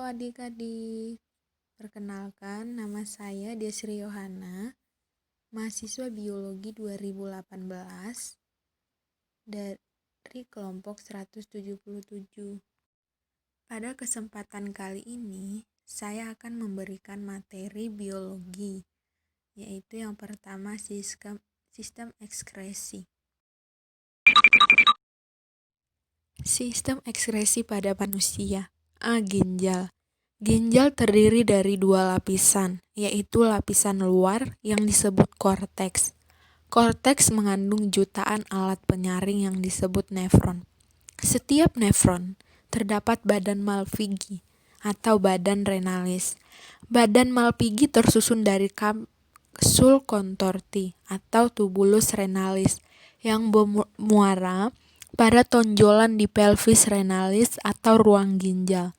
adik-adik, perkenalkan nama saya Desri Yohana, mahasiswa Biologi 2018 dari kelompok 177. Pada kesempatan kali ini, saya akan memberikan materi biologi, yaitu yang pertama sistem ekskresi. Sistem ekskresi pada manusia. Ginjal. Ginjal terdiri dari dua lapisan, yaitu lapisan luar yang disebut korteks. Korteks mengandung jutaan alat penyaring yang disebut nefron. Setiap nefron terdapat badan Malpighi atau badan renalis. Badan Malpighi tersusun dari kapsul contorti atau tubulus renalis yang bermuara pada tonjolan di pelvis renalis atau ruang ginjal.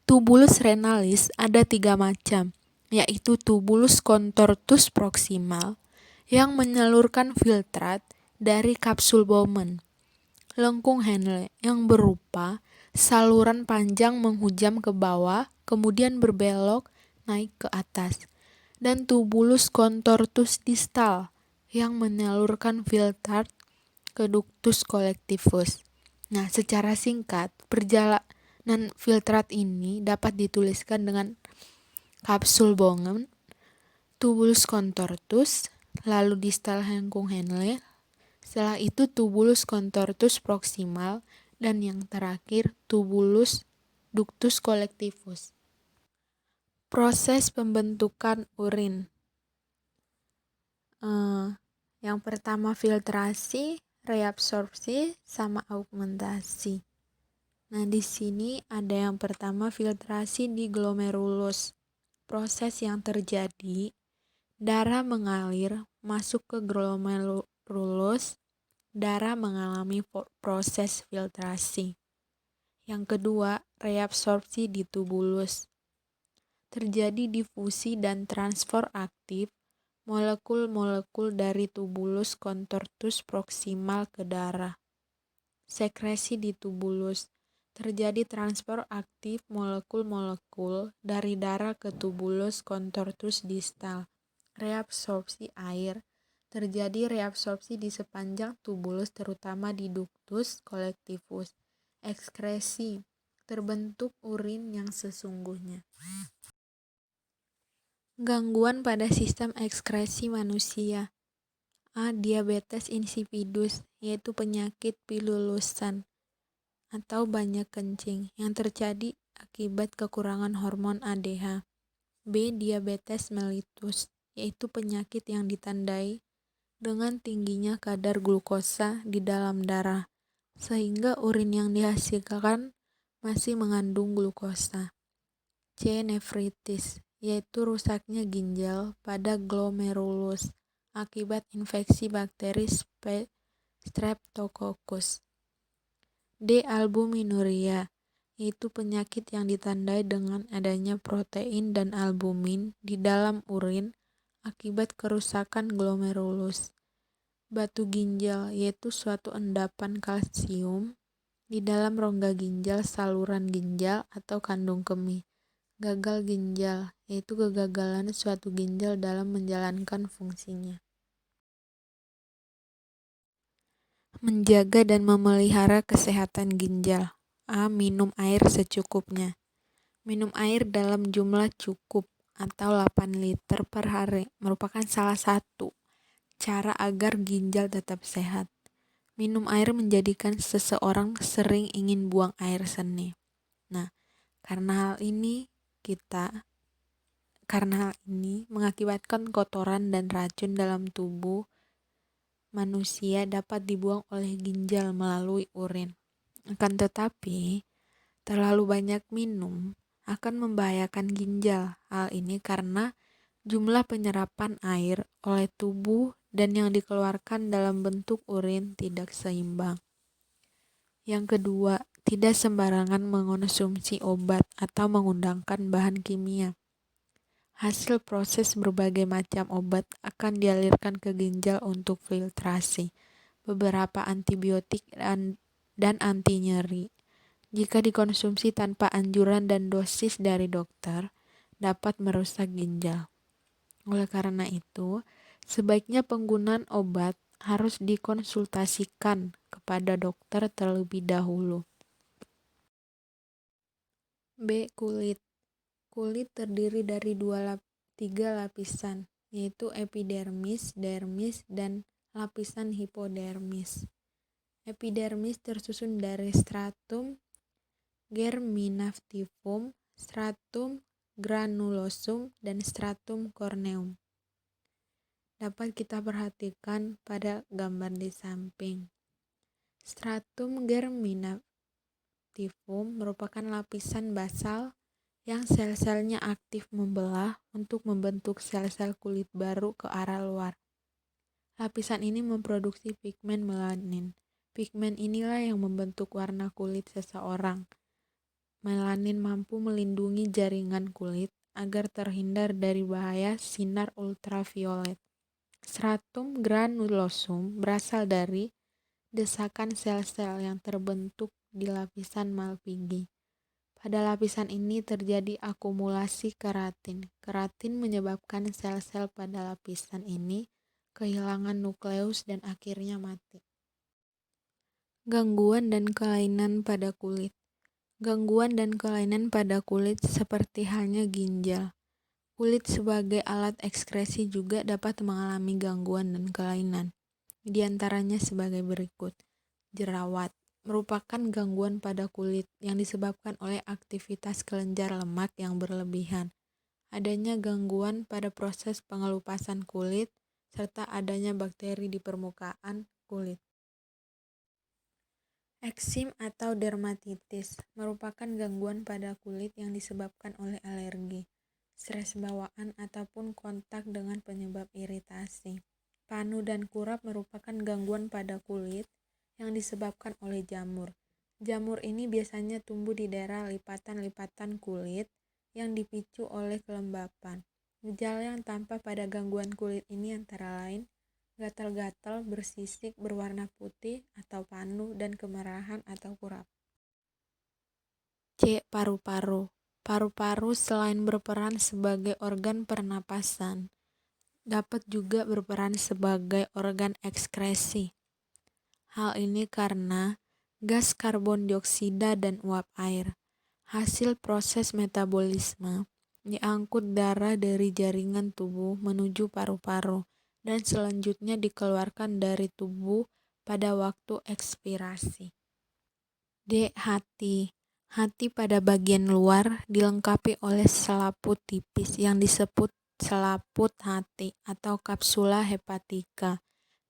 Tubulus renalis ada 3 macam, yaitu tubulus contortus proximal yang menyalurkan filtrat dari kapsul Bowman, lengkung Henle yang berupa saluran panjang menghujam ke bawah kemudian berbelok naik ke atas, dan tubulus contortus distal yang menyalurkan filtrat ke ductus collectivus. Nah, secara singkat, perjalanan filtrat ini dapat dituliskan dengan kapsul Bowman, tubulus contortus, lalu distal lengkung Henle, setelah itu tubulus contortus proximal, dan yang terakhir tubulus ductus collectivus. Proses pembentukan urin. Yang pertama filtrasi, reabsorpsi, sama augmentasi. Nah, di sini ada yang pertama filtrasi di glomerulus. Proses yang terjadi, darah mengalir masuk ke glomerulus, darah mengalami proses filtrasi. Yang kedua, reabsorpsi di tubulus. Terjadi difusi dan transfer aktif molekul-molekul dari tubulus contortus proximal ke darah. Sekresi di tubulus. Terjadi transfer aktif molekul-molekul dari darah ke tubulus contortus distal. Reabsorpsi air. Terjadi reabsorpsi di sepanjang tubulus terutama di ductus collectivus. Ekskresi. Terbentuk urin yang sesungguhnya. Gangguan pada sistem ekskresi manusia. Diabetes insipidus, yaitu penyakit pilulusan atau banyak kencing yang terjadi akibat kekurangan hormon ADH. B. Diabetes mellitus, yaitu penyakit yang ditandai dengan tingginya kadar glukosa di dalam darah, sehingga urin yang dihasilkan masih mengandung glukosa. C. Nefritis, yaitu rusaknya ginjal pada glomerulus akibat infeksi bakteri Streptococcus. D. Albuminuria, yaitu penyakit yang ditandai dengan adanya protein dan albumin di dalam urin akibat kerusakan glomerulus. Batu ginjal, yaitu suatu endapan kalsium di dalam rongga ginjal saluran ginjal atau kandung kemih. Gagal ginjal, yaitu kegagalan suatu ginjal dalam menjalankan fungsinya. Menjaga dan memelihara kesehatan ginjal. Minum air secukupnya. Minum air dalam jumlah cukup atau 8 liter per hari merupakan salah satu cara agar ginjal tetap sehat. Minum air menjadikan seseorang sering ingin buang air seni. Nah, karena hal ini mengakibatkan kotoran dan racun dalam tubuh manusia dapat dibuang oleh ginjal melalui urin. Akan tetapi, terlalu banyak minum akan membahayakan ginjal. Hal ini karena jumlah penyerapan air oleh tubuh dan yang dikeluarkan dalam bentuk urin tidak seimbang. Yang kedua, tidak sembarangan mengonsumsi obat atau menggunakan bahan kimia. Hasil proses berbagai macam obat akan dialirkan ke ginjal untuk filtrasi. Beberapa antibiotik dan anti nyeri Jika dikonsumsi tanpa anjuran dan dosis dari dokter, dapat merusak ginjal. Oleh karena itu, sebaiknya penggunaan obat harus dikonsultasikan kepada dokter terlebih dahulu. B. Kulit. Kulit terdiri dari 3 lapisan, yaitu epidermis, dermis, dan lapisan hipodermis. Epidermis tersusun dari stratum germinativum, stratum granulosum, dan stratum corneum. Dapat kita perhatikan pada gambar di samping. Stratum germinativum merupakan lapisan basal yang sel-selnya aktif membelah untuk membentuk sel-sel kulit baru ke arah luar. Lapisan ini memproduksi pigmen melanin. Pigmen inilah yang membentuk warna kulit seseorang. Melanin mampu melindungi jaringan kulit agar terhindar dari bahaya sinar ultraviolet. Stratum granulosum berasal dari desakan sel-sel yang terbentuk di lapisan Malpighi. Pada lapisan ini terjadi akumulasi keratin. Keratin menyebabkan sel-sel pada lapisan ini kehilangan nukleus dan akhirnya mati. Gangguan dan kelainan pada kulit. Gangguan dan kelainan pada kulit seperti halnya ginjal. Kulit sebagai alat ekskresi juga dapat mengalami gangguan dan kelainan. Di antaranya sebagai berikut. Jerawat merupakan gangguan pada kulit yang disebabkan oleh aktivitas kelenjar lemak yang berlebihan. Adanya gangguan pada proses pengelupasan kulit, serta adanya bakteri di permukaan kulit. Eksim atau dermatitis merupakan gangguan pada kulit yang disebabkan oleh alergi, stres bawaan, ataupun kontak dengan penyebab iritasi. Panu dan kurap merupakan gangguan pada kulit yang disebabkan oleh jamur. Jamur ini biasanya tumbuh di daerah lipatan-lipatan kulit yang dipicu oleh kelembapan. Gejala yang tampak pada gangguan kulit ini antara lain gatal-gatal, bersisik, berwarna putih atau panu, dan kemerahan atau kurap. C. Paru-paru. Paru-paru selain berperan sebagai organ pernapasan, dapat juga berperan sebagai organ ekskresi. Hal ini karena gas karbon dioksida dan uap air, hasil proses metabolisme, diangkut darah dari jaringan tubuh menuju paru-paru dan selanjutnya dikeluarkan dari tubuh pada waktu ekspirasi. D. Hati. Hati pada bagian luar dilengkapi oleh selaput tipis yang disebut selaput hati atau kapsula hepatika.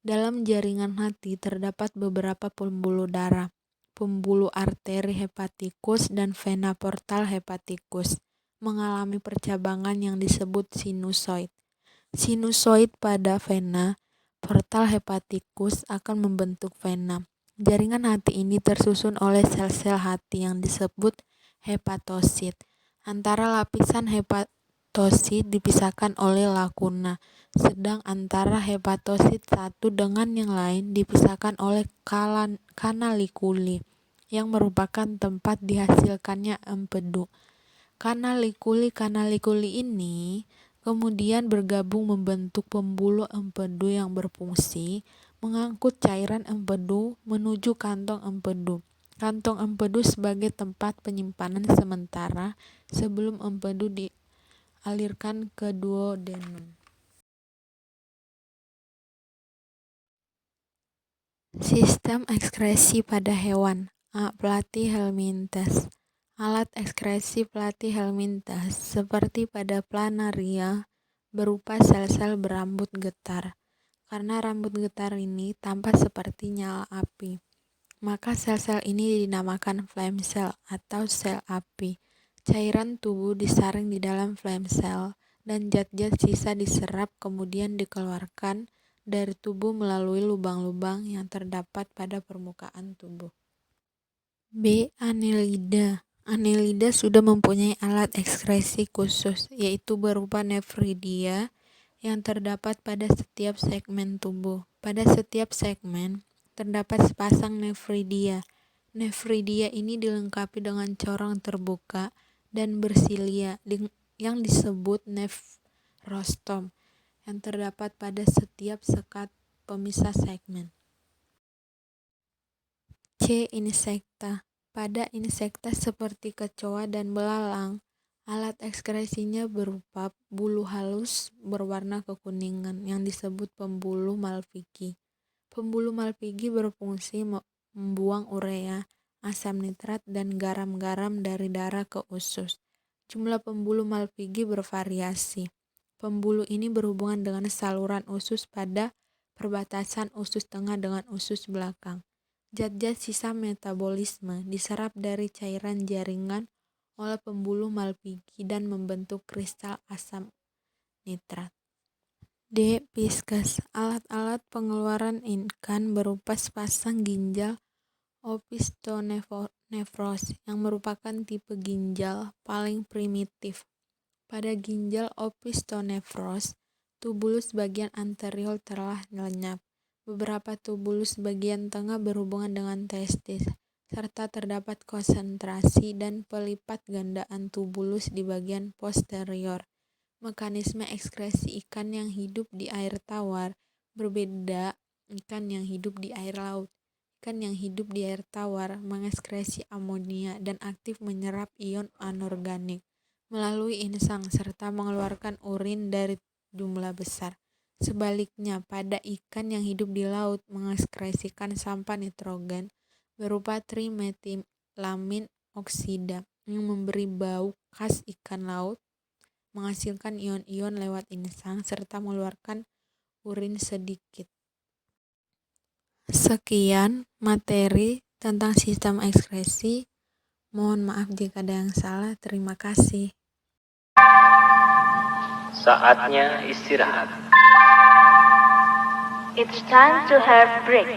Dalam jaringan hati terdapat beberapa pembuluh darah, pembuluh arteri hepatikus dan vena portal hepatikus, mengalami percabangan yang disebut sinusoid. Sinusoid pada vena portal hepatikus akan membentuk vena. Jaringan hati ini tersusun oleh sel-sel hati yang disebut hepatosit. Antara lapisan hepatosit dipisahkan oleh lakuna, sedang antara hepatosit satu dengan yang lain dipisahkan oleh kanalikuli, yang merupakan tempat dihasilkannya empedu. Kanalikuli ini kemudian bergabung membentuk pembuluh empedu yang berfungsi mengangkut cairan empedu menuju kantong empedu. Kantong empedu sebagai tempat penyimpanan sementara sebelum empedu dialirkan ke duodenum. Sistem ekskresi pada hewan. A. Platyhelminthes. Alat ekskresi platyhelminthes seperti pada planaria berupa sel-sel berambut getar. Karena rambut getar ini tampak seperti nyala api, maka sel-sel ini dinamakan flame cell atau sel api. Cairan tubuh disaring di dalam flame cell dan zat-zat sisa diserap kemudian dikeluarkan dari tubuh melalui lubang-lubang yang terdapat pada permukaan tubuh. B. Annelida. Annelida sudah mempunyai alat ekskresi khusus, yaitu berupa nefridia yang terdapat pada setiap segmen tubuh. Pada setiap segmen terdapat sepasang nefridia. Nefridia ini dilengkapi dengan corong terbuka dan bersilia yang disebut nefrostom yang terdapat pada setiap sekat pemisah segmen. C. Insekta. Pada insekta seperti kecoa dan belalang, alat ekskresinya berupa bulu halus berwarna kekuningan yang disebut pembuluh Malpighi. Pembuluh Malpighi berfungsi membuang urea, asam nitrat, dan garam-garam dari darah ke usus. Jumlah pembuluh Malpighi bervariasi. Pembuluh ini berhubungan dengan saluran usus pada perbatasan usus tengah dengan usus belakang. Zat-zat sisa metabolisme diserap dari cairan jaringan oleh pembuluh Malpighi dan membentuk kristal asam nitrat. D. Viscus. Alat-alat pengeluaran ikan berupa sepasang ginjal opisthonefros yang merupakan tipe ginjal paling primitif. Pada ginjal opisthonefros, tubulus bagian anterior telah lenyap. Beberapa tubulus bagian tengah berhubungan dengan testis, serta terdapat konsentrasi dan pelipat gandaan tubulus di bagian posterior. Mekanisme ekskresi ikan yang hidup di air tawar berbeda ikan yang hidup di air laut. Ikan yang hidup di air tawar mengekskresi amonia dan aktif menyerap ion anorganik melalui insang serta mengeluarkan urin dari jumlah besar. Sebaliknya, pada ikan yang hidup di laut mengekskresikan sampah nitrogen berupa trimetilamin oksida yang memberi bau khas ikan laut, menghasilkan ion-ion lewat insang serta mengeluarkan urin sedikit. Sekian materi tentang sistem ekskresi. Mohon maaf jika ada yang salah. Terima kasih. Saatnya istirahat. It's time to have break.